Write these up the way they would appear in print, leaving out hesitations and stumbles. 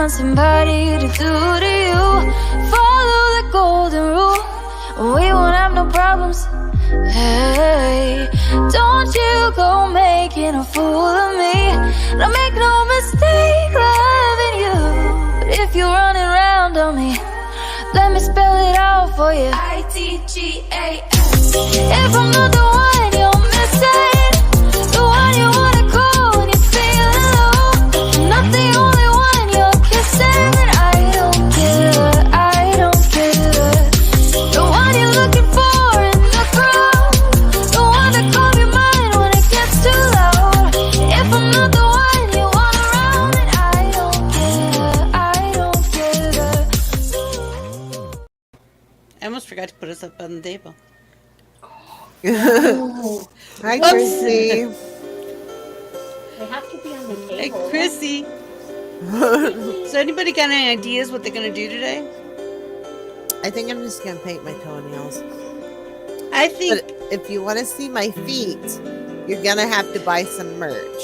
Somebody to do to you. Follow the golden rule. We won't have no problems. Hey, don't you go making a fool of me. Don't make no mistake loving you. But if you're running around on me, let me spell it out for you. ITGAS. If I'm not the one you're missing, the one you wanna call when you're feeling low, I'm not the only one you're kissing. I don't care. The one you're looking for in the crowd, the one that calms your mind when it gets too loud. If I'm not the one you want around, then I don't care. I almost forgot to put us up on the table. Hi, Chrissy. They have to be on the table. Hey, Chrissy. So anybody got any ideas what they're going to do today? I think I'm just going to paint my toenails. I think... But if you want to see my feet, you're going to have to buy some merch.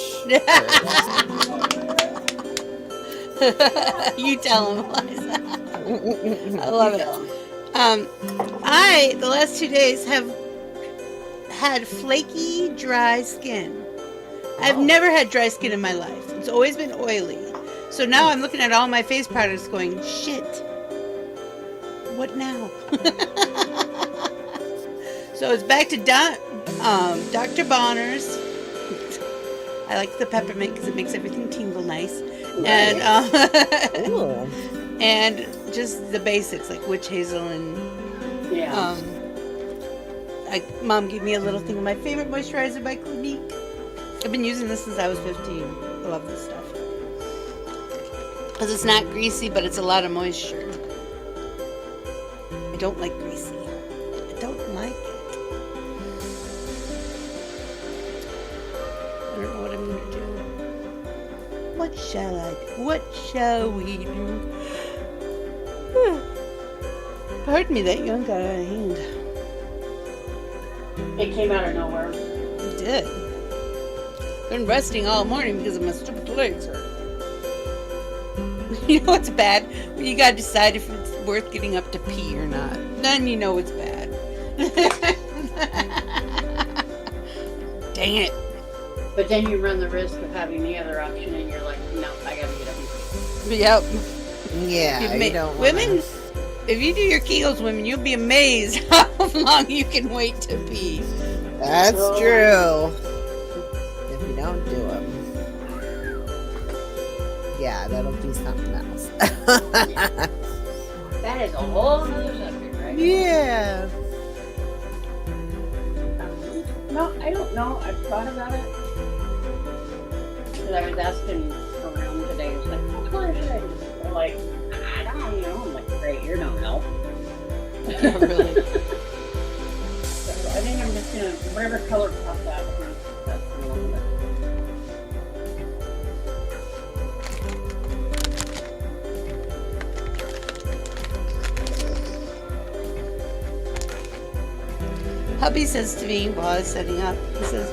You tell them, Eliza. I love it. The last 2 days, have had flaky, dry skin. I've never had dry skin in my life. It's always been oily. So now I'm looking at all my face products going, shit. What now? So it's back to Dr. Bonner's. I like the peppermint because it makes everything tingle nice. And and just the basics like witch hazel and Mom gave me a little thing of my favorite moisturizer by Clinique. I've been using this since I was 15. I love this stuff. Because it's not greasy, but it's a lot of moisture. I don't like greasy. I don't like it. I don't know what I'm going to do. What shall I do? What shall we do? Pardon me, that yawn got out of hand. It came out of nowhere. It did. Been resting all morning because of my stupid legs hurt. You know what's bad? When you gotta decide if it's worth getting up to pee or not. Then you know it's bad. Dang it. But then you run the risk of having the other option and you're like, no, I gotta get up and pee. Yep. Yeah, you don't women, if you do your Kegels, women, you'll be amazed how long you can wait to pee. That's true. If you don't do them. Yeah, that'll be something else. That is a whole other subject, right? Yeah. No, I don't know. I've thought about it. Because I was asking around today, I was like, what color should I do? They're like, I don't know. I'm like, great, you're no help. Really? So I think I'm just going to, whatever color pops out, that's a little bit. Hubby says to me while I was setting up, he says,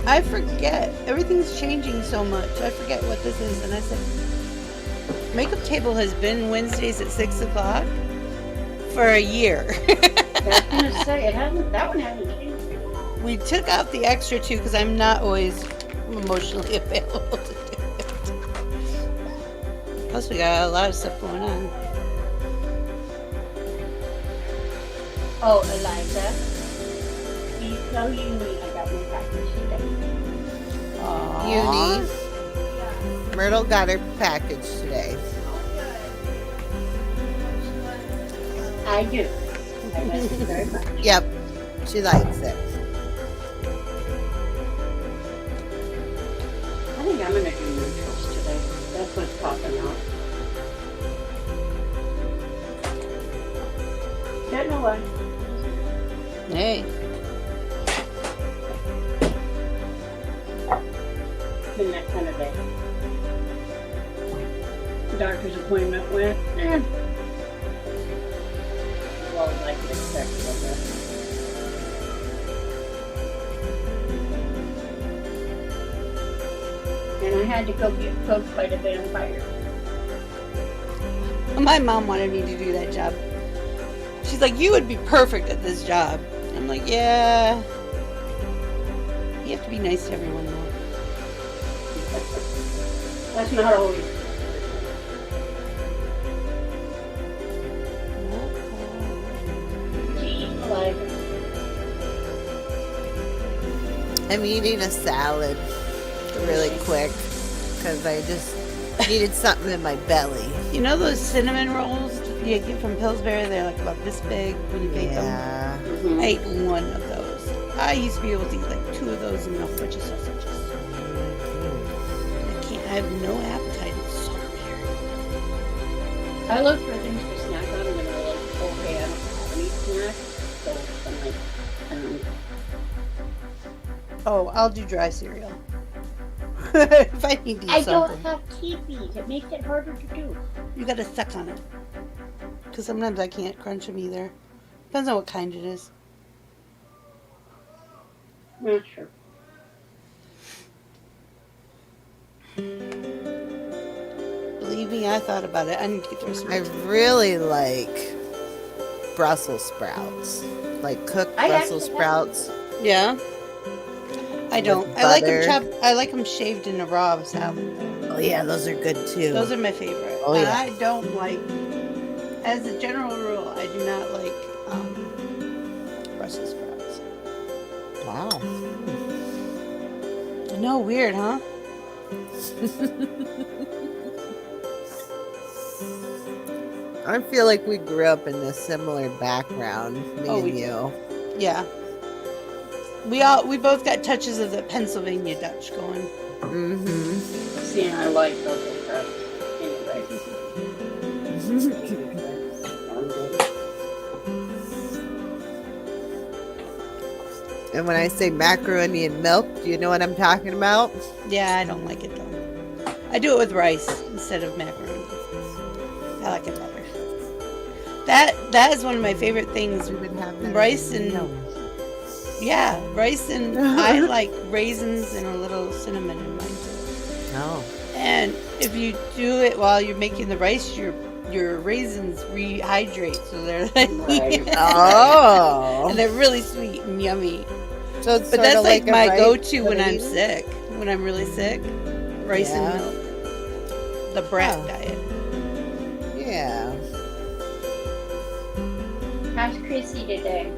I forget. Everything's changing so much. I forget what this is. And I said, makeup table has been Wednesdays at 6 o'clock for a year. I was going to say, that one hasn't changed. We took out the extra two because I'm not always emotionally available to do it. Plus we got a lot of stuff going on. Oh, Eliza. Please tell Uni I got my package today. Uni. Myrtle got her package today. I do. I like it very much. Yep. She likes it. I think I'm gonna do neutrals today. That's what's popping out. Don't know why. Hey. Been that kind of day. Doctor's appointment went. Well, like expected, I guess. And I had to go get poked by the vampire. My mom wanted me to do that job. She's like, you would be perfect at this job. I'm like, yeah. You have to be nice to everyone, though. That's not always. Like, I'm eating a salad really quick because I just needed something in my belly. You know those cinnamon rolls you get from Pillsbury? They're like about this big when you bake them. Yeah. mhm. I ate one of those. I used to be able to eat like 2 of those and a bunch of sausages. I have no appetite. It's so weird. I look for things to snack on and then I'm like, okay, I don't have any snacks. So I'm like, Oh, I'll do dry cereal. If I need to eat I something. don't have teepees. It makes it harder to do. You gotta suck on it. Because sometimes I can't crunch them either. Depends on what kind it is. Not sure. Believe me, I thought about it. I need to get those. I really like Brussels sprouts. Like cooked I Brussels actually sprouts. Yeah. I don't. With I like them butter. chopped. I like them shaved in a raw salad. Oh yeah, those are good too. Those are my favorite. Oh, yeah. I don't like. As a general rule, I do not like Brussels sprouts. Wow. No, weird, huh? I feel like we grew up in a similar background, me Oh, and we you. Yeah. We both got touches of the Pennsylvania Dutch going. Mm-hmm. See, I like Brussels sprouts. Anyway. And when I say macaroni and milk, do you know what I'm talking about? Yeah, I don't like it though. I do it with rice instead of macaroni. I like it better. That is one of my favorate things. We've been having Rice and no. yeah, rice and I like raisins and a little cinnamon in mine too. Oh. And if you do it while you're making the rice, your raisins rehydrate, so they're like, Right. Oh. and they're really sweet and yummy. So it's But sorta that's like a my rice go-to when I'm pudding? sick. When I'm really sick, rice Yeah. and milk. The brat Oh. diet. Yeah. How's Chrissy today?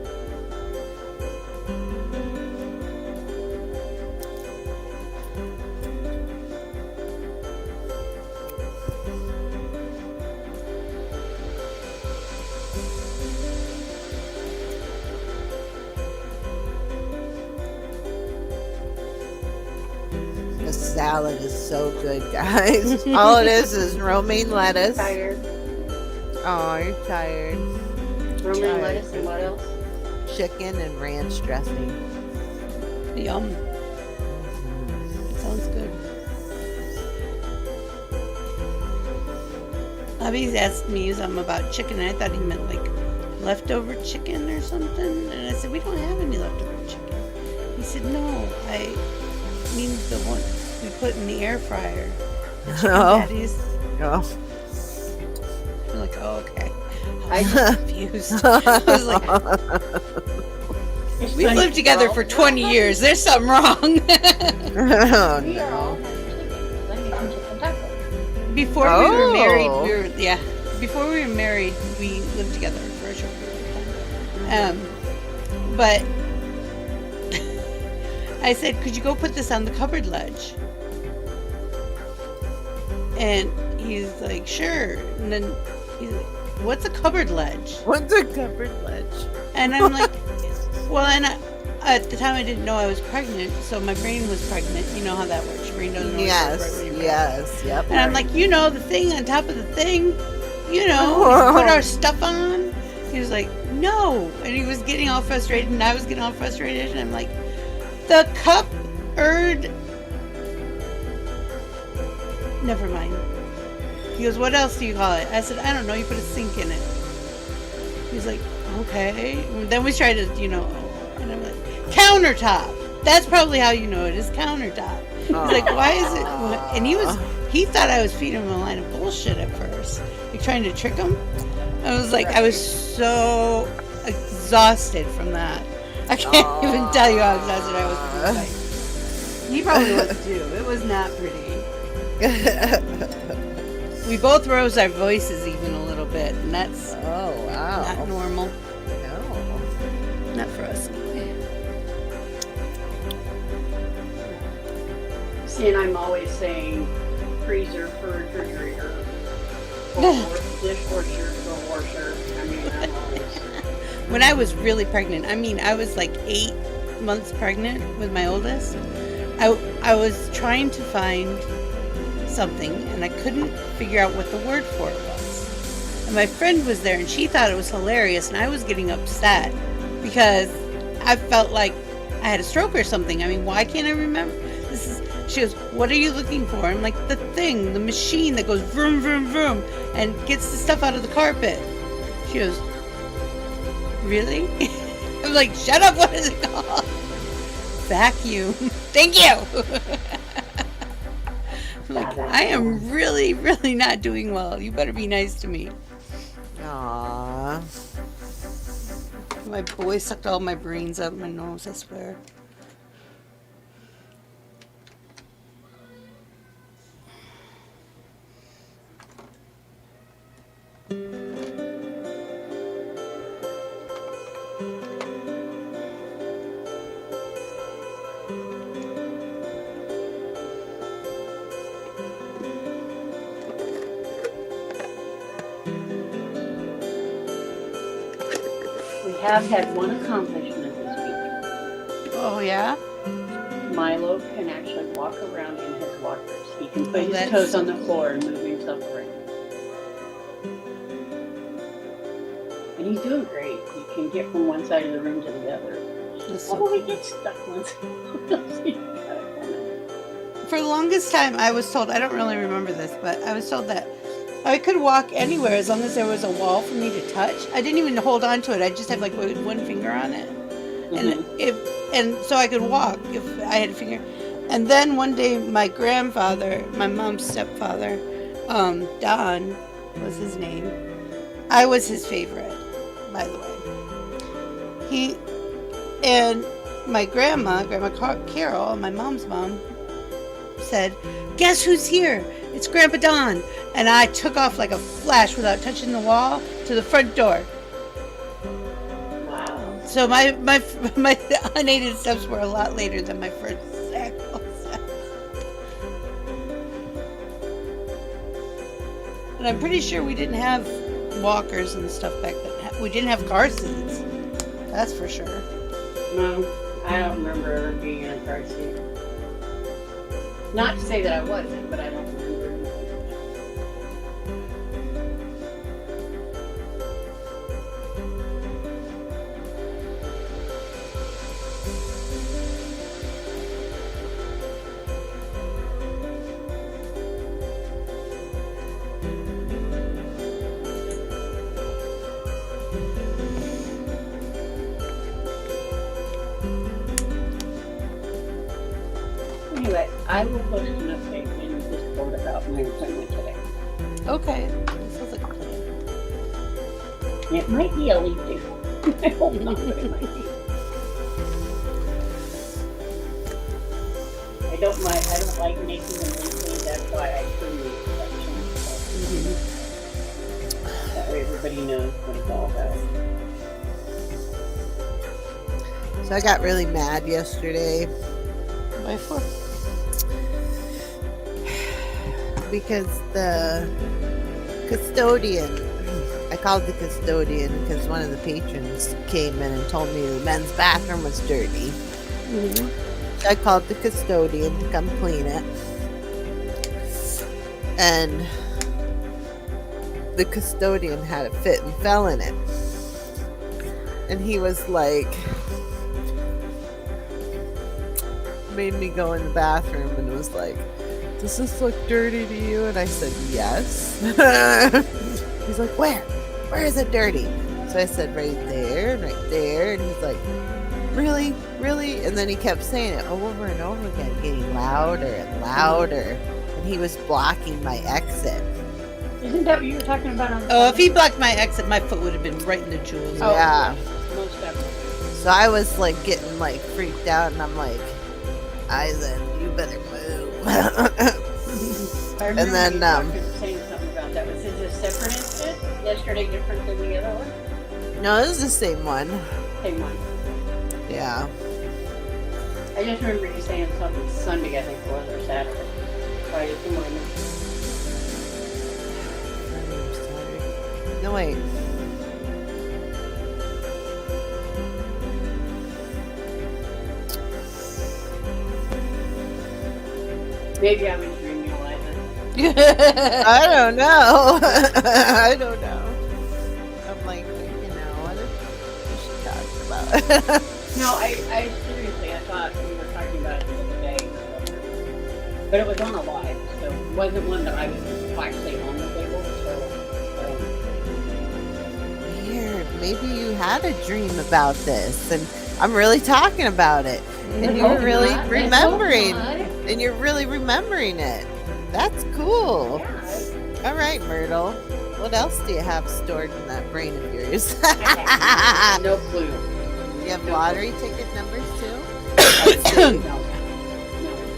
The salad is so good, guys. All it is romaine lettuce. Tired. Oh, you're tired. Romaine Tired. lettuce and what else? Chicken and ranch dressing. Yum. Sounds good. Hubby's asked me something about chicken, and I thought he meant like leftover chicken or something. And I said, we don't have any leftover chicken. He said, no, I mean the one we put in the air fryer. The chicken Oh. patties. Oh. I'm like, oh, okay. I I was confused. I was like, It's we've funny, lived together we're for all- 20 years. There's something wrong. Oh, We are all no. having chicken. Let me come chicken taco. Before we were married, Oh. Before we were married, we lived together for a short period of time. But I said, could you go put this on the cupboard ledge? And he's like, sure. And then he's like, what's a cupboard ledge? What's a cupboard ledge? And I'm like, well, and at the time I didn't know I was pregnant, so my brain was pregnant. You know how that works. Your brain doesn't know. Yes, yep. And I'm like, the thing on top of the thing, we put our stuff on. He was like, no. And he was getting all frustrated, and I was getting all frustrated, and I'm like, the cupboard. Never mind. He goes, what else do you call it? I said, I don't know, you put a sink in it. He's like, okay. And then we tried to, and I'm like, countertop. That's probably how you know it is countertop. He's like, why is it? And he thought I was feeding him a line of bullshit at first. Like trying to trick him. I was like, I was so exhausted from that. I can't even tell you how exhausted I was from the fight. He probably was too. It was not pretty. We both rose our voices even a little bit, and that's not normal. No. Not for us anyway. See, and I'm always saying freezer for refrigerator, or dishwasher for washer. I mean, I'm always. When I was really pregnant, I was like 8 months pregnant with my oldest. I was trying to find something, and I couldn't figure out what the word for it was. And my friend was there, and she thought it was hilarious, and I was getting upset because I felt like I had a stroke or something. I mean, why can't I remember? She goes, what are you looking for? I'm like, the machine that goes vroom, vroom, vroom, and gets the stuff out of the carpet. She goes, really? I'm like, shut up, what is it called? Vacuum. Thank you. Like, I am really, really not doing well. You better be nice to me. Aww. My boy sucked all my brains out of my nose, I swear. We have had one accomplishment this week. Oh, yeah? Milo can actually walk around in his walkers. He can put his toes on the floor and move himself around. And he's doing great. He can get from one side of the room to the other. Although he gets stuck once. For the longest time, I was told, I don't really remember this, but I was told that I could walk anywhere as long as there was a wall for me to touch. I didn't even hold on to it. I just had like one finger on it. Mm-hmm. And so I could walk if I had a finger. And then one day my grandfather, my mom's stepfather, Don was his name. I was his favorite, by the way. He and my Grandma Carol, my mom's mom, said, guess who's here? It's Grandpa Don. And I took off like a flash without touching the wall to the front door. Wow. So my unaided steps were a lot later than my first actual steps. And I'm pretty sure we didn't have walkers and stuff back then. We didn't have car seats. That's for sure. No, I don't remember ever being in a car seat. Not to say that I wasn't, but I don't remember. Anyway, I will post an update in Discord about my appointment today. Okay. This sounds like a plan. It might be a leap day. I hope not, but it might be. I don't like making them weekly, that's why I turn the sections. That way everybody knows what it's all about. So I got really mad yesterday By 4. because the custodian, I called the custodian because one of the patrons came in and told me the men's bathroom was dirty. So I called the custodian to come clean it. And the custodian had a fit and fell in it. And he was like, made me go in the bathroom and was like, does this look dirty to you? And I said, yes. He's like, where? Where is it dirty? So I said, right there and right there. And he's like, really? Really? And then he kept saying it over and over again, getting louder and louder. And he was blocking my exit. Isn't that what you were talking about on Oh, if he blocked my exit, my foot would have been right in the jewels. Oh, Yeah. most definitely. So I was like getting like freaked out, and I'm like, Eisen, you better move. I remember then, you saying something about that. Was it a separate incident? Yesterday different than the other one? No, this is the same one. Same one. Yeah. I just remember you saying something Sunday, I think it was, or Saturday. Friday morning. No, wait. Maybe I was dreaming like that. I don't know. I don't know. I'm like, what we should talk about? No, I seriously, I thought we were talking about it the other day. But it was on a live, so it wasn't one that I was actually on the table, so. Weird. Maybe you had a dream about this, and I'm really talking about it, and you're really remembering, and you're really remembering it. That's cool. Yeah. All right, Myrtle. What else do you have stored in that brain of yours? No clue. You have lottery ticket numbers too? No,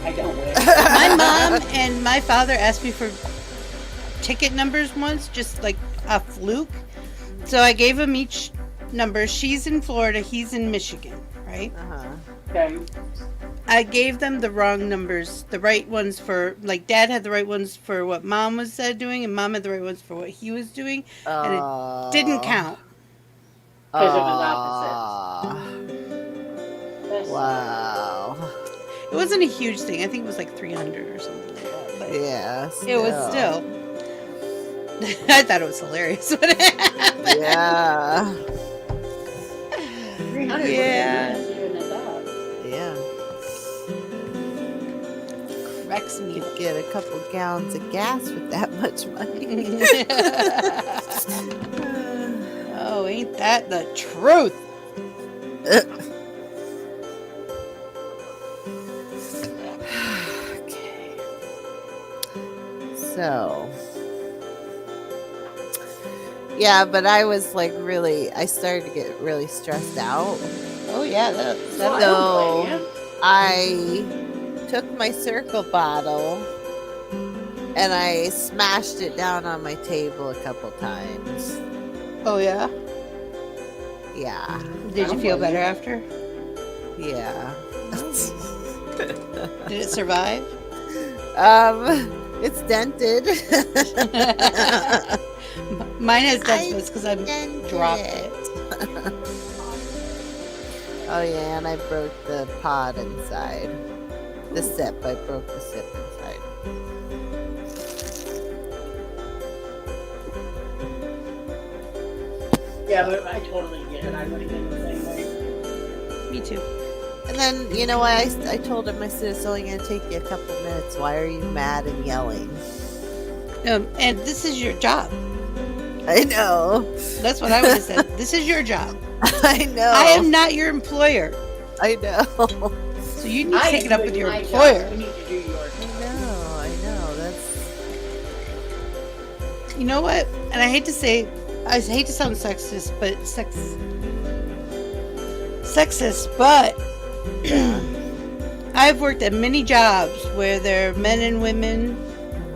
I don't wish. My mom and my father asked me for ticket numbers once, just like a fluke. So I gave them each number. She's in Florida, he's in Michigan, right? Uh-huh. Okay. I gave them the wrong numbers, the right ones for, like, Dad had the right ones for what Mom was doing, and Mom had the right ones for what he was doing, and it didn't count. Because it was opposites. Wow. It wasn't a huge thing. I think it was like 300 or something like that. But Yeah. it was still. I thought it was hilarious when it happened. Yeah. 300 Yeah. Yeah. Cracks me You up. get a couple gallons of gas with that much money. Oh, ain't that the truth? Okay. So. Yeah, but I was like I started to get really stressed out. Oh, yeah. So I took my circle bottle and I smashed it down on my table a couple times. Oh, yeah? Yeah. Did you feel better after? Yeah. Did it survive? It's dented. Mine has dents because I dropped it. Oh yeah, and I broke the pod inside. The sip. I broke the sip inside. Yeah, but I totally get it. I would have been the same way. Me too. And then, you know what? I told him, I said, it's only going to take you a couple minutes. Why are you mad and yelling? And this is your job. I know. That's what I would have said. This is your job. I know. I am not your employer. I know. So you need to take it up with your my employer. job. You need to do your job. I know. That's. You know what? And I hate to say, I hate to sound sexist, but but I've worked at many jobs where there are men and women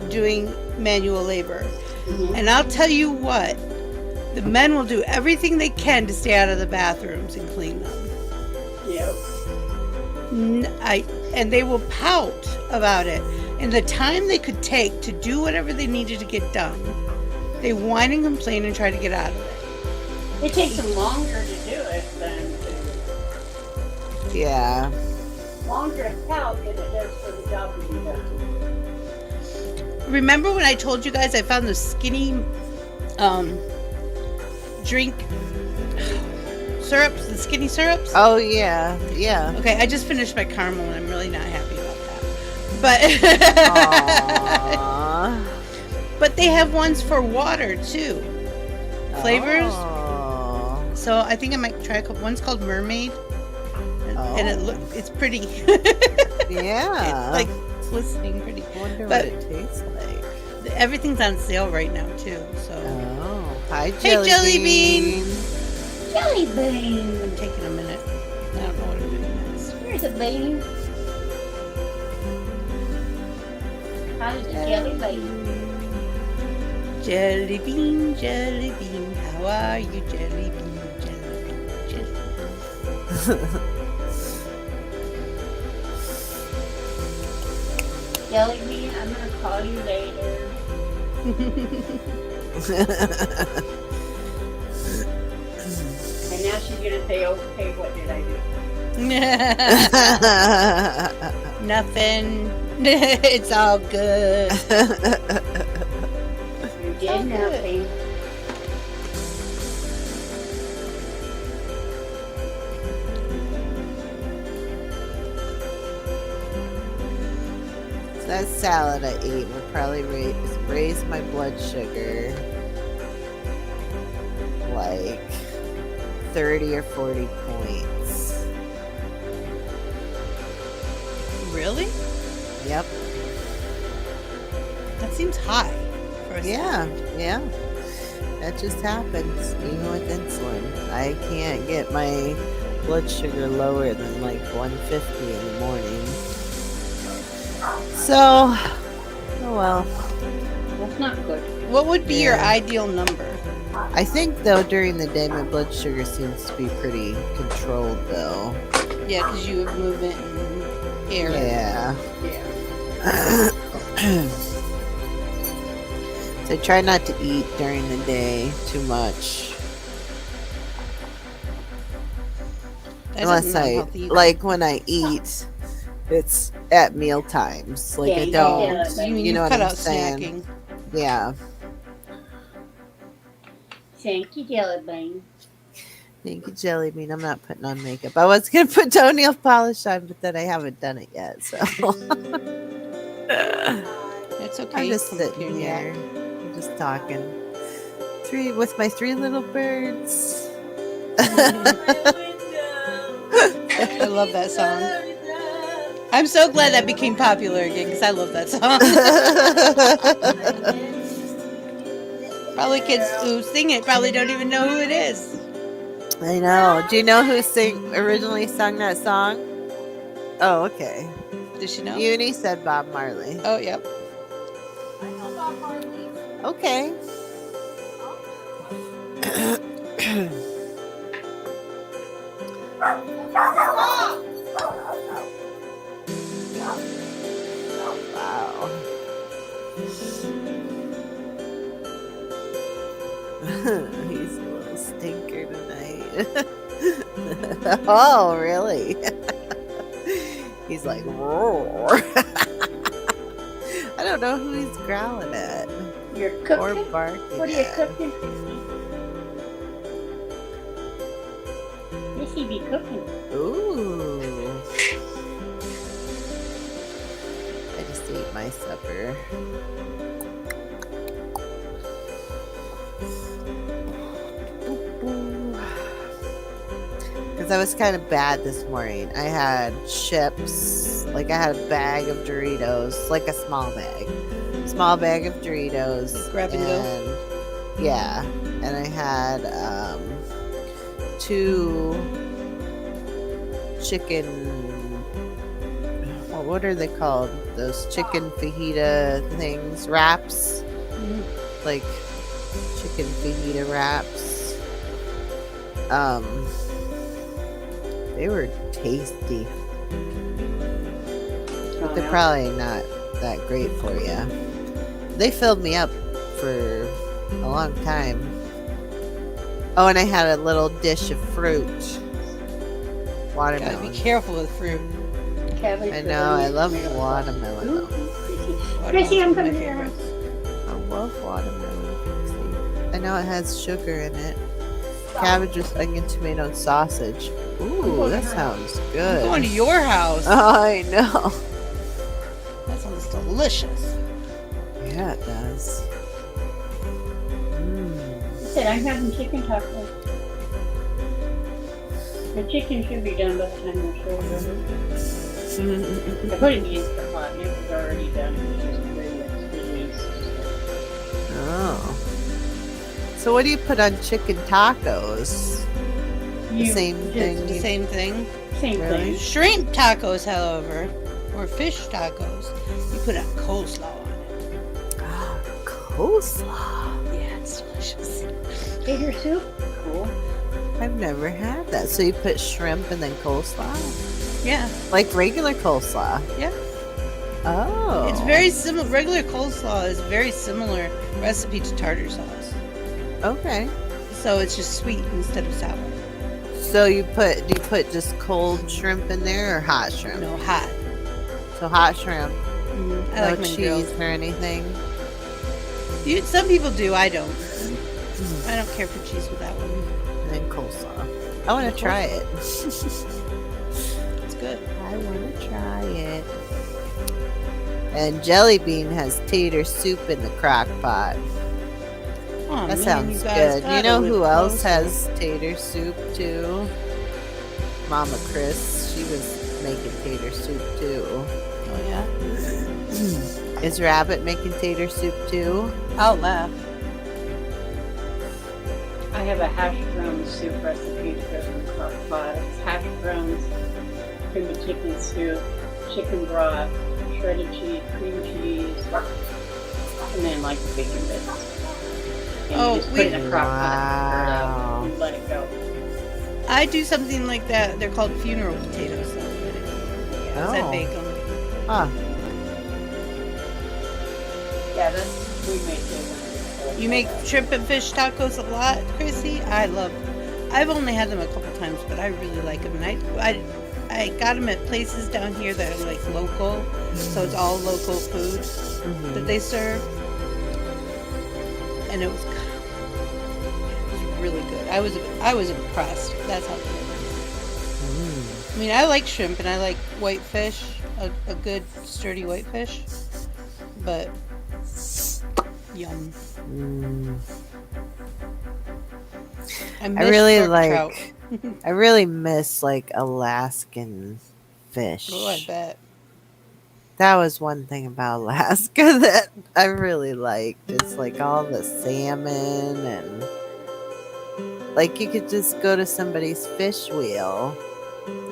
doing manual labor. Mhm. And I'll tell you what, the men will do everything they can to stay out of the bathrooms and clean them. Yeah. you. And they will pout about it. And the time they could take to do whatever they needed to get done, they whine and complain and try to get out of it. It takes them longer to do it than Yeah. longer to pout than it does for the job to be done. Remember when I told you guys I found those skinny drink syrups, the skinny syrups? Oh yeah. Yeah. Okay, I just finished my caramel and I'm really not happy about that. Aww. But they have ones for water too. Flavors. Oh. So I think I might try a couple. One's called Mermaid. And it's pretty. Yeah. It's like glistening pretty. I wonder But- what it tastes like. Everything's on sale right now too. So Oh. Hi, Hey, Jelly Bean. Jelly bean. I'm taking a minute. I don't know what I'm doing next. Here's a bean. How's the jelly bean? Jelly bean, how are you, jelly bean, jelly bean, jelly Jelly bean, I'm gonna call you later. And now she's gonna say, okay, what did I do? Nothing. It's all good. You did nothing. That salad I ate will probably raise my blood sugar like 30 or 40 points. Really? Yep. That seems high. For a Yeah. Yeah. That just happens even with insulin. I can't get my blood sugar lower than like 150 in the morning. So, oh well. That's not good. What would be your Yeah. ideal number? I think though during the day my blood sugar seems to be pretty controlled though. Yeah, because you have movement and air. Yeah. Yeah. So I try not to eat during the day too much. That Unless doesn't sound I healthy either. like when I eat, it's at meal times. Like Yeah, I you don't. don't. So you you know what cut I'm out saying? snacking. Yeah. Thank you, jelly bean. Thank you, Jelly Bean. I'm not putting on makeup. I was gonna put toenail polish on, but then I haven't done it yet. So It's okay. I'm you just can look sitting your here, I'm just talking. With my 3 little birds. I love that song. I'm so glad that became popular again because I love that song. Probably kids who sing it probably don't even know who it is. I know. Do you know who originally sung that song? Oh, okay. Does she know? Uni said Bob Marley. Oh, yep. Okay. Wow. He's a little stinker tonight. Oh, really? He's like, roar. I don't know who he's growling at You're or cooking? barking What are you at. cooking? Missy be cooking. Ooh. I just ate my supper. Because I was kind of bad this morning. I had chips. Like I had a bag of Doritos. Like a small bag. Small bag of Doritos. Grab and go? go. Yeah. And I had 2 chicken, what are they called? Those chicken fajita things, wraps, like chicken fajita wraps. They were tasty. But Oh, they're yeah. probably not that great for you. They filled me up for a long time. Oh, and I had a little dish of fruit. Gotta Watermelon. be careful with fruit. Cabbage. I know, I love tomato sauce. watermelon. Ooh, though. Chrissy, I'm Watermelon's one of coming my here. favorites. I love watermelon. Pixie. I know it has sugar in it. Cabbage with onion, tomato, and sausage. Ooh, that sounds I'm good. going to your house. Oh, I know. That sounds delicious. Yeah, it does. I said I'm having chicken tacos. The chicken should be done by the time the show's over. I put it in the Instant Pot and it was already done. It's just released. Oh. So what do you put on chicken tacos? The same thing. The same thing. Same Really? thing. Shrimp tacos, however, or fish tacos, you put a coleslaw on it. Coleslaw. Yeah, it's delicious. Tater soup? Cool. I've never had that. So you put shrimp and then coleslaw? Yeah, Like regular coleslaw? yeah. Oh. It's very similar. Regular coleslaw is a very similar recipe to tartar sauce. Okay. So it's just sweet instead of sour. So do you put just cold shrimp in there or hot shrimp? No, hot. So hot shrimp. I No like mine grilled. cheese or anything. Some people do. I don't. I don't care for cheese with that one. And then coleslaw. I want to try it. It's good. I want to try it. And Jelly Bean has tater soup in the crock pot. Oh, That man, sounds you guys good. You gotta know live who else closer. has tater soup too? Mama Chris. She was making tater soup too. Oh yeah. Is Rabbit making tater soup too? I'll laugh. I have a hash brown soup recipe to go in the crock pot. It's hash browns, cream of chicken soup, chicken broth, shredded cheese, cream cheese, and then like the bacon bits. And Oh, you just put it in a crock pot, stir it Wow. up, and let it go. I do something like that. They're called funeral potatoes. Though. Oh. I bake them. Huh. Yeah, we make it. You make shrimp and fish tacos a lot, Chrissy. I've only had them a couple times, but I really like them. And I got them at places down here that are like local, so it's all local food that they serve, and it was really good. I was impressed. That's how good it is. I mean, I like shrimp and I like white fish, a good sturdy white fish, but yum. I really miss like- trout. I really miss like Alaskan fish. Oh, I bet. That was one thing about Alaska that I really liked. It's like all the salmon and like you could just go to somebody's fish wheel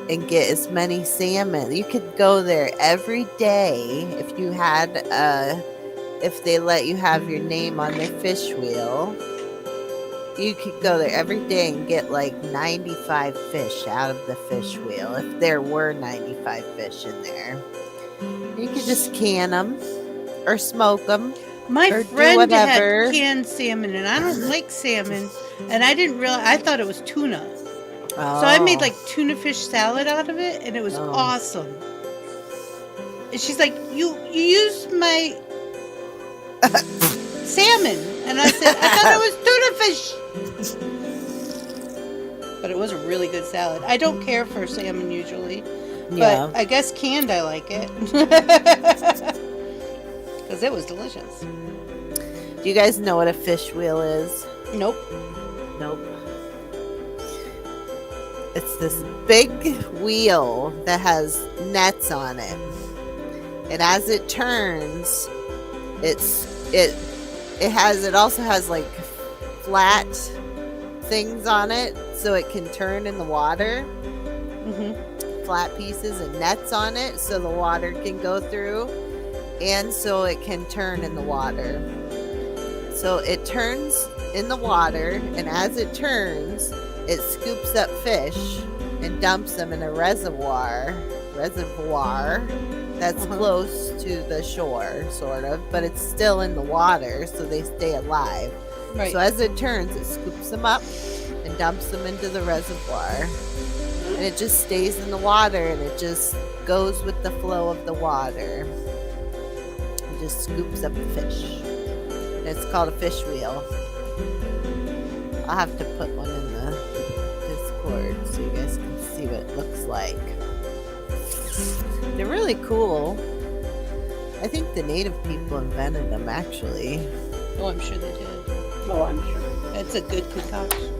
and get as many salmon. You could go there every day if you had if they let you have your name on their fish wheel. You could go there every day and get like 95 fish out of the fish wheel if there were 95 fish in there. You could just can them or smoke them. My Or do friend whatever. had canned salmon, and I don't like salmon, and I didn't realize. I thought it was tuna, so I made like tuna fish salad out of it, and it was Oh. awesome. And she's like, "You used my salmon," and I said, "I thought it was tuna fish." But it was a really good salad. I don't care for salmon usually, Yeah. but I guess canned I like it because it was delicious. Do you guys know what a fish wheel is? Nope. Nope. It's this big wheel that has nets on it. And as it turns, it also has like flat things on it so it can turn in the water. Flat pieces and nets on it so the water can go through and so it can turn in the water. So it turns in the water, and as it turns, it scoops up fish and dumps them in a reservoir that's close to the shore, sort of, but it's still in the water, so they stay alive. Right. So as it turns, it scoops them up and dumps them into the reservoir, and it just stays in the water, and it just goes with the flow of the water. It just scoops up the fish. And it's called a fish wheel. I'll have to put one in the Discord so you guys can see what it looks like. They're really cool. I think the native people invented them, actually. Oh, I'm sure they did. Oh, I'm sure. That's a good concoction.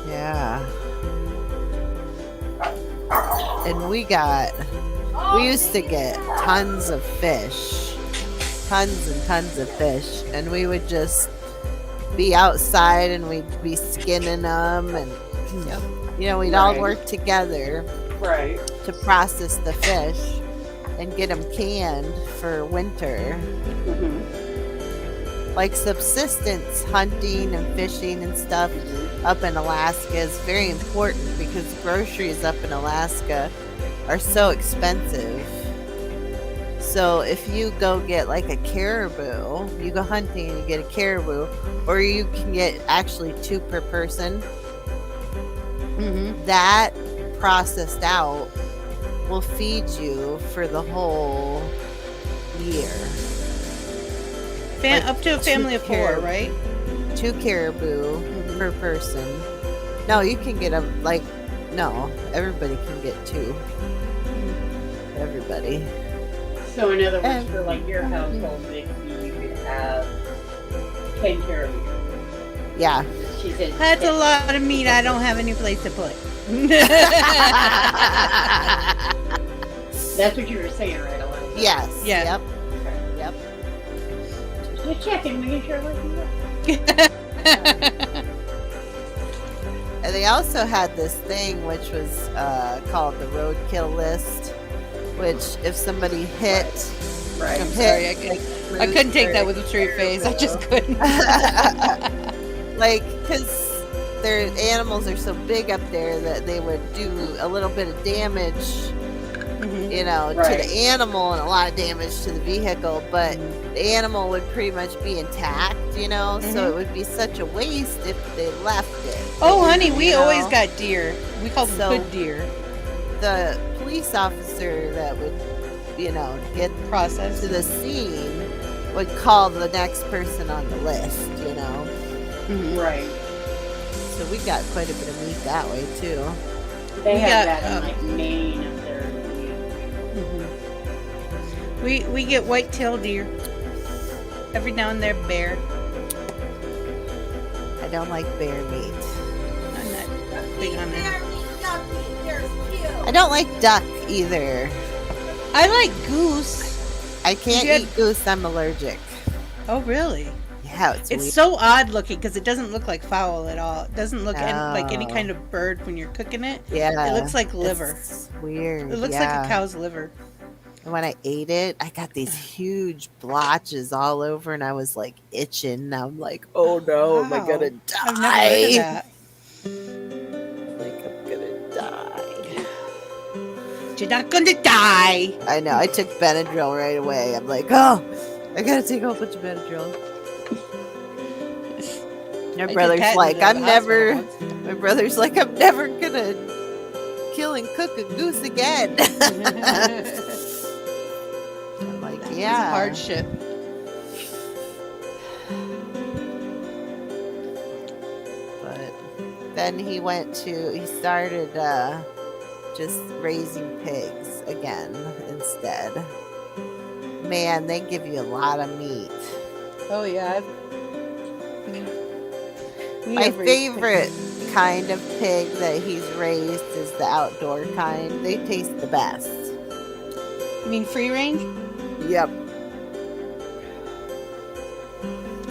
Yeah. And we used to get tons of fish. Tons and tons of fish. And we would just be outside and we'd be skinning them. And, you know, we'd all work together to process the fish and get them canned for winter. Like subsistence hunting and fishing and stuff up in Alaska is very important because groceries up in Alaska are so expensive. So if you go get like a caribou, you go hunting and you get a caribou, or you can get actually 2 per person, that processed out will feed you for the whole year. Like Up to a family of 4, right? 2 caribou per person. No, you can get them no, everybody can get 2. Everybody. So in other words, for like your household, maybe you could have 10 caribou. Yeah. She said That's a lot of meat I don't have any place to put. That's what you were saying, right, Alexa? Yes. Yeah. Yep. Just checking, making sure everything's And they also had this thing which was called the roadkill list, which if somebody hit, right. I'm sorry, I couldn't take that with a straight face. I just couldn't. like, because their animals are so big up there that they would do a little bit of damage, you know, to the animal and a lot of damage to the vehicle, but the animal would pretty much be intact, you know, so it would be such a waste if they left it. Oh, honey, we always got deer. We called them good deer. The police officer that would, you know, get Processed to the scene would call the next person on the list, you know. Right. So we got quite a bit of meat that way too. They have got, that in like Maine up there. We get white-tailed deer. Every now and then bear. I don't like bear meat. I'm not big on it. I don't like duck either. I like goose. I can't eat goose. I'm allergic. Oh, really? Yeah, it's It's weird. so odd looking because it doesn't look like fowl at all. It doesn't look like any kind of bird when you're cooking it. Yeah, It looks like liver. It's weird. It looks like a cow's liver. And when I ate it, I got these huge blotches all over, and I was like itching. And I'm like, oh no, am I gonna die? I've never heard of that. Like, I'm gonna die. You're not gonna die. I know. I took Benadryl right away. I'm like, oh, I gotta take a whole bunch of Benadryl. My brother's like, I'm never gonna kill and cook a goose again. I'm like, yeah. It's a hardship. But then he started just raising pigs again instead. Man, they give you a lot of meat. Oh yeah. My favorite kind of pig that he's raised is the outdoor kind. They taste the best. You mean free range? Yep.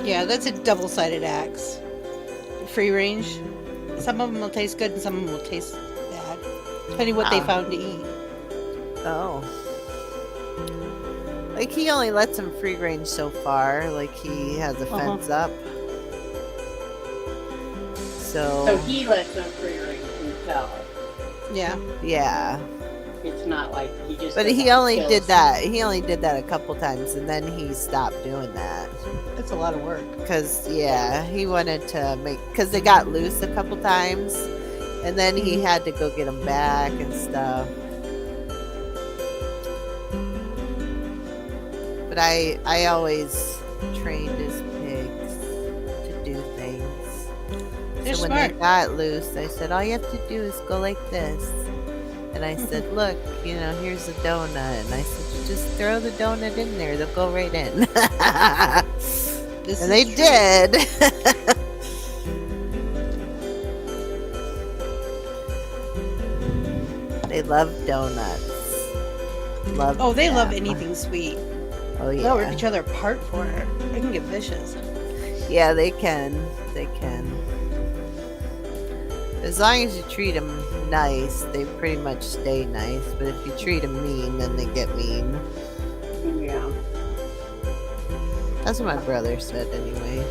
Yeah, that's a double-sided axe. Free range. Some of them will taste good and some of them will taste bad. Depending what they found to eat. Oh. Like, he only lets him free range so far. Like, he has a fence up. So he lets them free range himself. Yeah. Yeah. It's not like he just. But does he that only skills. did that. He only did that a couple times, and then he stopped doing that. It's a lot of work. Cause he wanted to cause they got loose a couple times, and then he had to go get them back and stuff. But I always trained his pigs to do things. They're so when smart. they got loose, I said, all you have to do is go like this. And I said, look, here's a donut. And I said, you just throw the donut in there. They'll go right in. This And is they true. did. They love donuts. They love them. anything sweet. Oh, yeah. They'll rip each other apart for it. They can get vicious. Yeah, they can. They can. As long as you treat them nice, they pretty much stay nice. But if you treat them mean, then they get mean. Yeah. That's what my brother said anyway.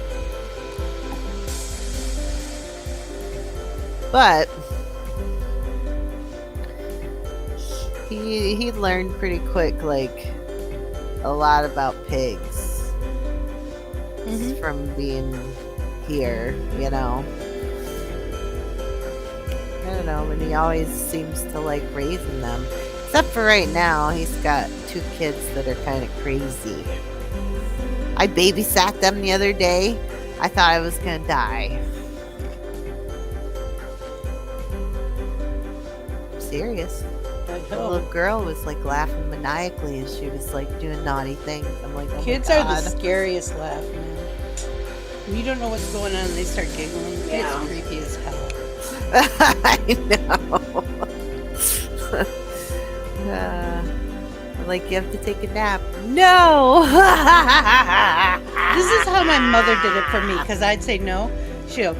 But he learned pretty quick, like, a lot about pigs from being here, I don't know, but he always seems to like raising them. Except for right now, he's got 2 kids that are kind of crazy. I babysat them the other day. I thought I was gonna die. I'm serious. The little girl was like laughing maniacally as she was like doing naughty things. I'm like, oh Kids my are the God. scariest laugh, man. When you don't know what's going on and they start giggling, Yeah. it's creepy as hell. I know. Like, you have to take a nap. No. This is how my mother did it for me, because I'd say no. She'll,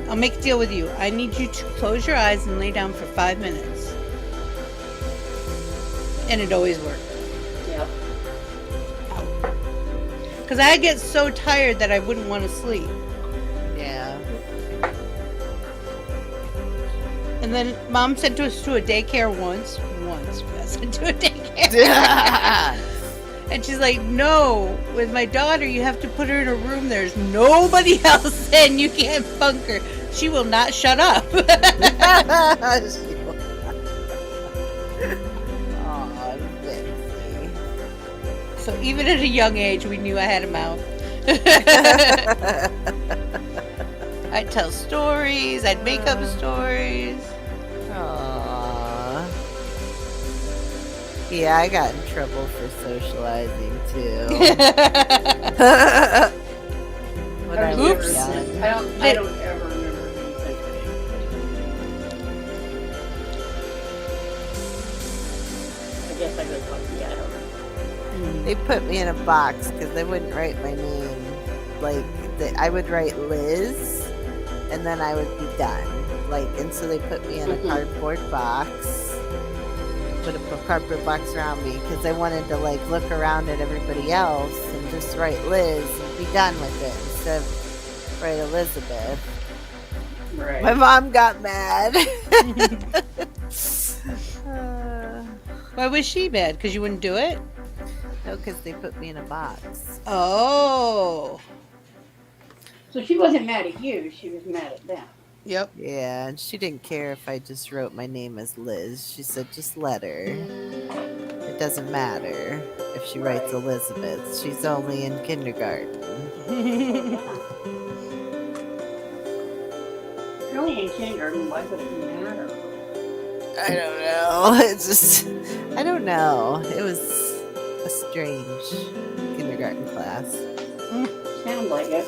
I'll make a deal with you. I need you to close your eyes and lay down for 5 minutes. And it always worked. Yep. Because I get so tired that I wouldn't want to sleep. Yeah. And then Mom sent us to a daycare once. We got sent to a daycare. And she's like, no, with my daughter, you have to put her in a room. There's nobody else in. You can't funk her. She will not shut up. Aw, Betsy. So even at a young age, we knew I had a mouth. I'd tell stories. I'd make up stories. Aww. Yeah, I got in trouble for socializing too. When I was Oops. young. I don't ever remember being sent to I guess I was lucky. I don't know. They put me in a box because they wouldn't write my name. Like, I would write Liz, and then I would be done. Like, and so they put me in a cardboard box. Put a cardboard box around me because I wanted to, like, look around at everybody else and just write Liz and be done with it instead of write Elizabeth. Right. My mom got mad. Why was she mad? Because you wouldn't do it? No, because they put me in a box. Oh. So she wasn't mad at you. She was mad at them. Yep. Yeah, and she didn't care if I just wrote my name as Liz. She said, just let her. It doesn't matter if she writes Elizabeth. She's only in kindergarten. You're only in kindergarten. Why would it matter? I don't know. It's just, I don't know. It was a strange kindergarten class. Sounds like it.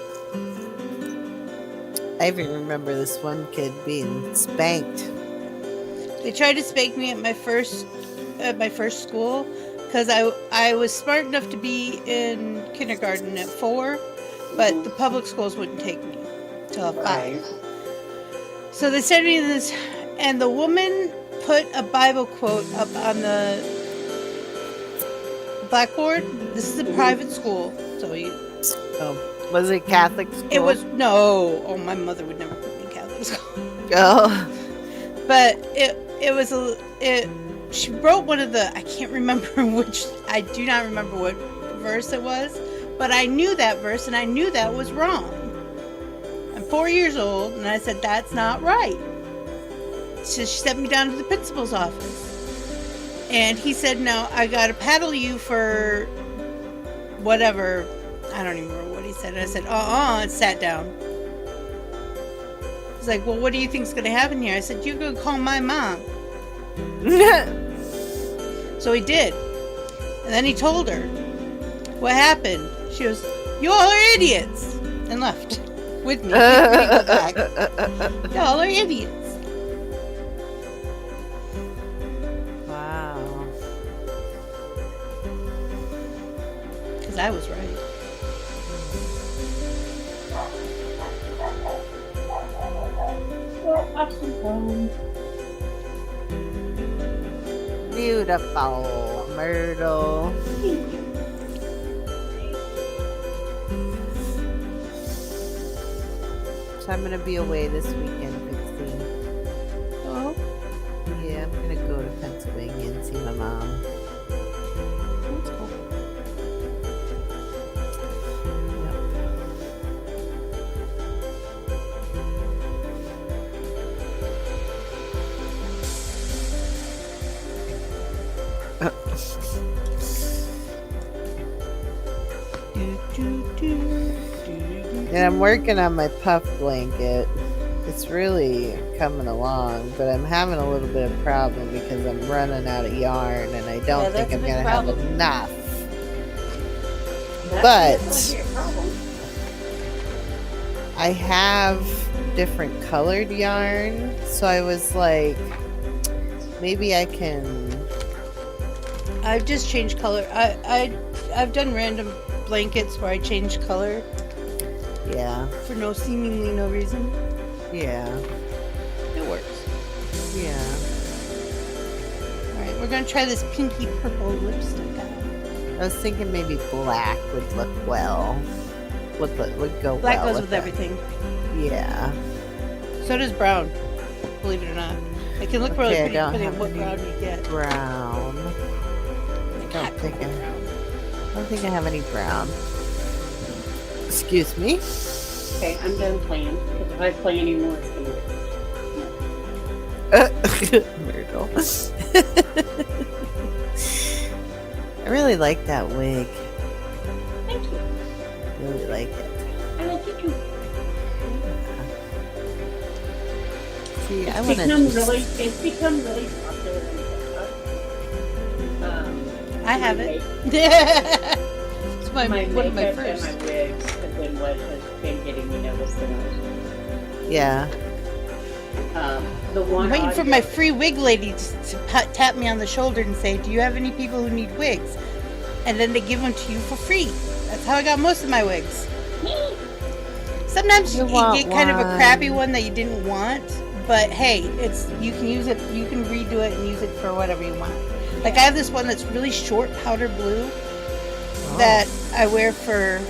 I even remember this one kid being spanked. They tried to spank me at my first school because I was smart enough to be in kindergarten at 4, but the public schools wouldn't take me till 5. Right. So they sent me this, and the woman put a Bible quote up on the blackboard. This is a private school, so Oh, was it Catholic school? it was no. Oh, my mother would never put me in Catholic school. Oh. But she wrote one of the, I can't remember which, I do not remember what verse it was, but I knew that verse and I knew that was wrong. I'm 4 years old and I said, that's not right. So she sent me down to the principal's office. And he said, no, I gotta paddle you for whatever. I don't even remember what he said. And I said, and sat down. He's like, well, what do you think's gonna happen here? I said, you're gonna call my mom. So he did. And then he told her what happened. She goes, you all are idiots. And left with me. Go back. Y'all are idiots. Wow. Because I was right. Well, have some fun. Beautiful, Myrtle. So I'm gonna be away this weekend, Pixie. Oh, Yeah, I'm gonna go to Pennsylvania and see my mom. that's cool. And I'm working on my puff blanket. It's really coming along, but I'm having a little bit of problem because I'm running out of yarn and I don't think that's a I'm big gonna problem. have enough. That's But- definitely a problem. I have different colored yarn, so I was like, maybe I can. I've just changed color. I've done random blankets where I change color Yeah, for seemingly no reason. yeah, It works. yeah. All right, we're gonna try this pinky purple lipstick out. I was thinking maybe black would look well. Would go Black well goes with it. everything. Yeah. So does brown. Believe it or not, it can look really Okay, I pretty don't depending on have what any brown you get. Brown. Cat think purple I- brown. I don't think I have any brown. Excuse me. Okay, I'm done playing. Because if I play anymore, it's gonna Myrtle. I really like that wig. Thank you. Really like it. I like you too. See, I It's want become really popular on TikTok. I have it. It's one of my makeup first. and my wigs have been what has been getting me noticed the most. Yeah. The one I'm waiting for audio- my free wig lady to tap me on the shoulder and say, do you have any people who need wigs? And then they give them to you for free. That's how I got most of my wigs. Sometimes You you want get kind of a crappy one. one that you didn't want, but hey, you can use it. You can redo it and use it for whatever you want. Like I have this one that's really short, powder blue, that I wear for.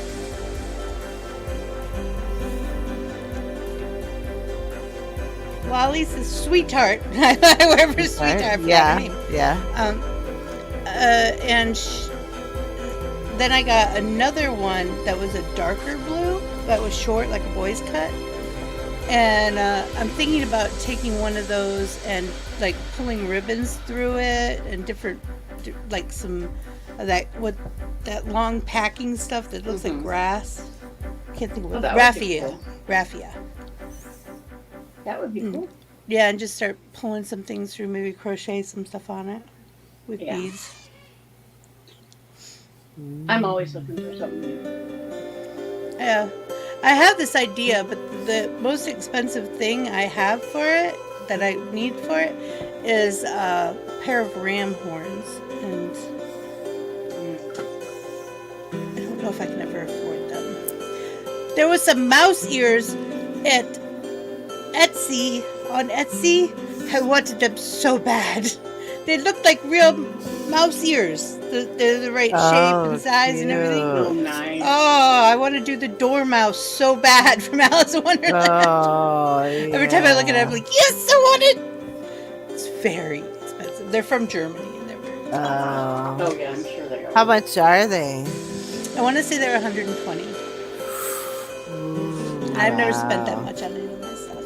Well, at least it's Sweetheart. I wear for Sweetheart. I forgot her Yeah. name. Yeah. And then I got another one that was a darker blue that was short, like a boy's cut. And I'm thinking about taking one of those and like pulling ribbons through it and different, like some of that that long packing stuff that looks like grass. I can't think of what that would be raffia. cool. Raffia. That would be cool. Yeah, and just start pulling some things through. Maybe crochet some stuff on it with Yeah. beads. I'm always looking for something new. Yeah, I have this idea, but the most expensive thing I have for it, that I need for it, is a pair of ram horns, and I don't know if I can ever afford them. There was some mouse ears at Etsy, on Etsy. I wanted them so bad. They looked like real mouse ears. They're the right shape and size and everything. Oh, nice. Oh, I want to do the dormouse so bad from Alice in Wonderland. Oh, Every time I look at it, I'm like, yes, I want it. It's very expensive. They're from Germany and they're very expensive. Oh yeah, I'm sure they are. How much are they? I want to say they're 120. I've never spent that much on any of my stuff.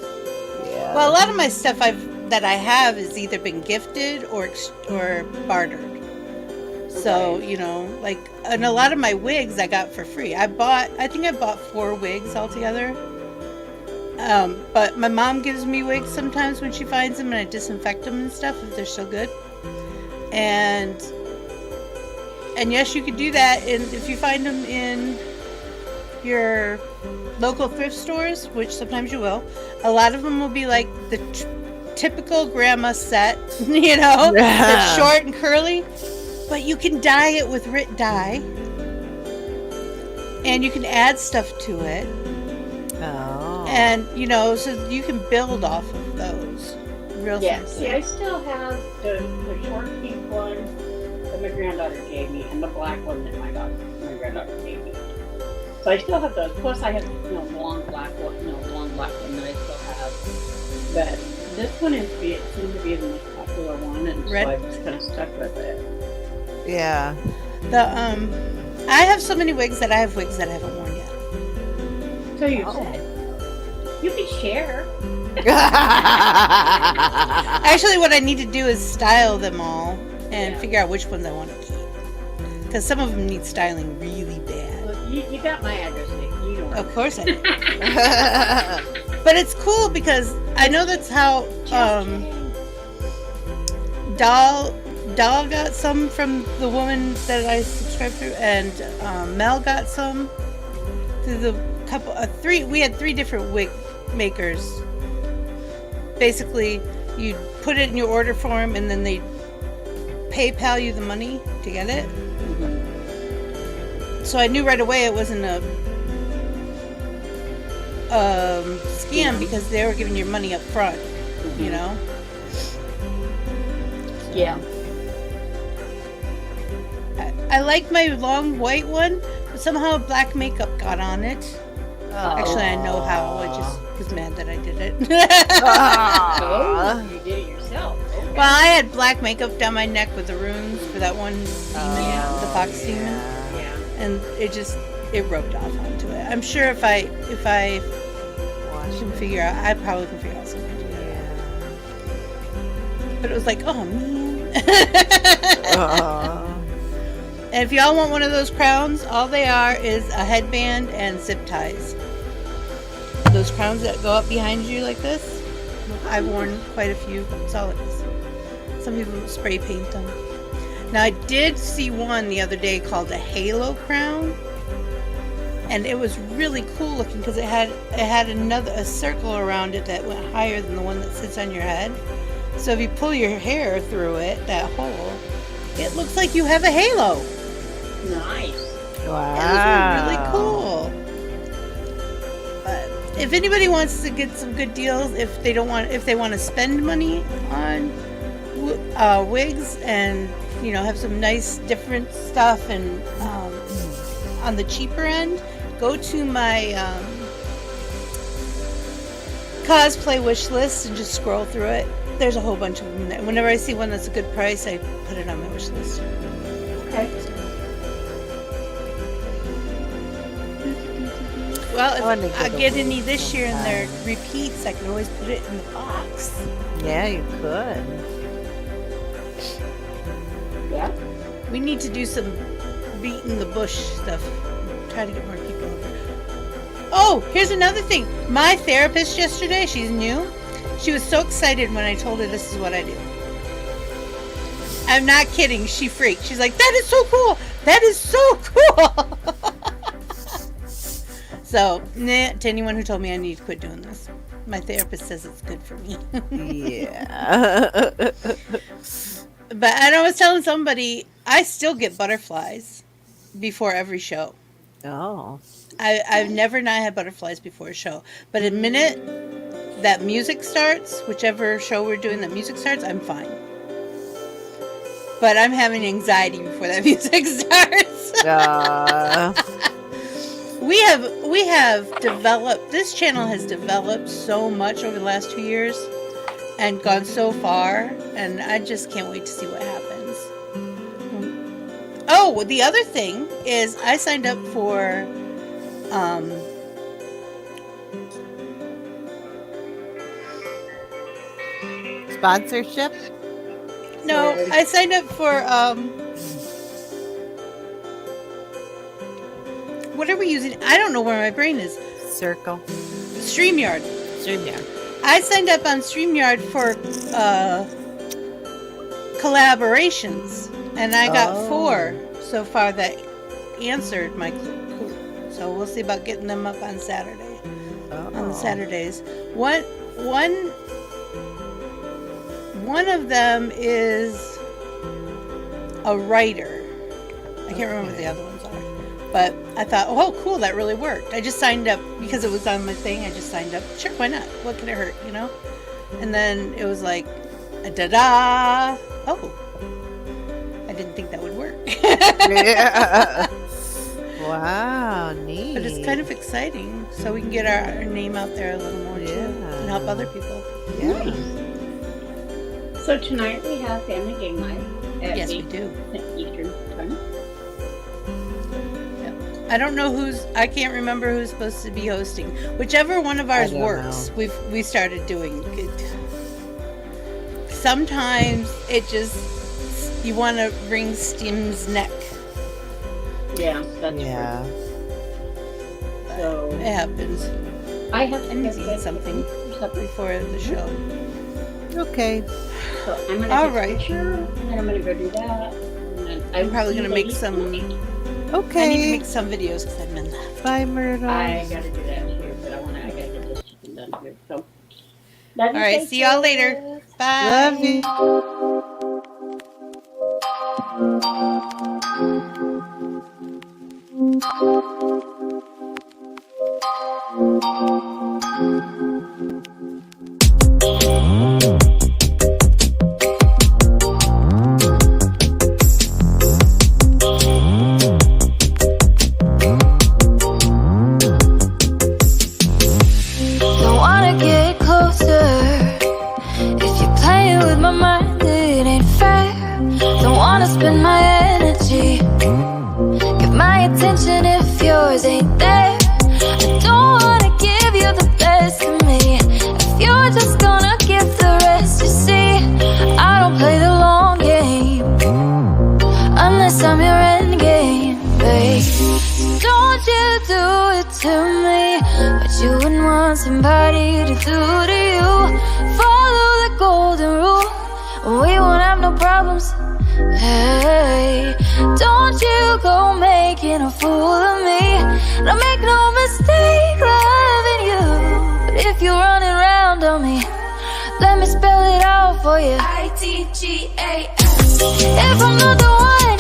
Yeah. Well, a lot of my stuff that I have has either been gifted or bartered. So, Right. you know, like, and a lot of my wigs I got for free. I think I bought 4 wigs altogether. But my mom gives me wigs sometimes when she finds them, and I disinfect them and stuff if they're still good. And yes, you could do that, and if you find them in your local thrift stores, which sometimes you will, a lot of them will be like the typical grandma set, you know, that's short and curly, but you can dye it with Rit dye, and you can add stuff to it, and you know, so you can build off of those. Real Yeah, simply. see, I still have the short pink one that my granddaughter gave me, and the black one that my granddaughter gave me. So I still have those. Plus, I have long black one that I still have. But this one seems to be the most popular one, and Red? so I've just kind of stuck with it. Yeah. I have so many wigs that I have wigs that I haven't worn yet. So you said you can share. Actually, what I need to do is style them all and figure out which ones I want to keep. Because some of them need styling really bad. Well, you got my address, Nick. You know. Of course I do. But it's cool because I know that's how Doll got some from the woman that I subscribed to, and Mel got some through the we had 3 different wig makers. Basically, you put it in your order form, and then they PayPal you the money to get it. Mm-hmm. So I knew right away it wasn't a scam because they were giving your money up front, you know? Yeah. I like my long white one, but somehow black makeup got on it. Actually, I know how. I just was mad that I did it. Oh, you did it yourself. Okay. Well, I had black makeup down my neck with the runes for that one demon, the fox demon, Yeah. and it rubbed off onto it. I'm sure if I can figure out, I probably can figure out some way to do that. But it was like, oh man. And if y'all want one of those crowns, all they are is a headband and zip ties. Those crowns that go up behind you like this, I've worn quite a few. That's all it is. Some people spray paint them. Now I did see one the other day called a halo crown, and it was really cool looking because it had a circle around it that went higher than the one that sits on your head. So if you pull your hair through it, that hole, it looks like you have a halo. Nice. Wow. It was really cool. But if anybody wants to get some good deals, if they want to spend money on wigs and have some nice different stuff and on the cheaper end, go to my cosplay wish list and just scroll through it. There's a whole bunch of them there. Whenever I see one that's a good price, I put it on my wish list. Okay. Well, if I get any this year and they're repeats, I can always put it in the box. Yeah, you could. Yeah. We need to do some beating the bush stuff. Try to get more people over. Oh, here's another thing. My therapist yesterday, she's new. She was so excited when I told her this is what I do. I'm not kidding. She freaked. She's like, that is so cool. That is so cool. So, to anyone who told me I need to quit doing this, my therapist says it's good for me. Yeah. But I was telling somebody, I still get butterflies before every show. Oh. I've never not had butterflies before a show. But the minute that music starts, whichever show we're doing that music starts, I'm fine. But I'm having anxiety before that music starts. We have developed, this channel has developed so much over the last 2 years and gone so far, and I just can't wait to see what happens. Oh, the other thing is I signed up for Sponsorship? no, I signed up for what are we using? I don't know where my brain is. Circle. StreamYard. I signed up on StreamYard for collaborations, and I got 4 so far that answered my clue. So we'll see about getting them up on Saturday. On Saturdays, one of them is a writer. I can't remember what the other ones are, but I thought, oh, cool, that really worked. I just signed up because it was on my thing. I just signed up. Sure, why not? What could it hurt, you know? And then it was like, da-da! Oh, I didn't think that would work. Yeah. Wow, neat. But it's kind of exciting, so we can get our name out there a little more too, and help other people. Yeah. So tonight we have family game night at Yes, we 8 do. Eastern time. I don't know I can't remember who's supposed to be hosting. Whichever one of ours don't works, we started doing it. Sometimes it just, you want to wring Steam's neck. Yeah, that's Yeah. But So- it happens. I have I need to eat something before the show. Okay. So I'm gonna All take right. a picture, and then I'm gonna go do that. And then I'm probably gonna make some. some. I need to Okay. make some videos because I've been left. Bye, Myrtle. I gotta do that too, but I gotta get this chicken done here. So. Love you, All right, see y'all later. Faces. Bye. Love you. Don't wanna get closer. If you're playing with my mind, it ain't fair. Don't wanna spend my energy. Give my attention if yours ain't there. I don't wanna give you the best of me. If you're just gonna give the rest, you see, I don't play the long game unless I'm your end game, babe. Don't you do it to me what you wouldn't want somebody to do to you. Follow the golden rule, we won't have no problems. Hey, don't you go making a fool of me. Don't make no mistake loving you. But if you're running around on me, let me spell it out for you. ITGAS. If I'm not the one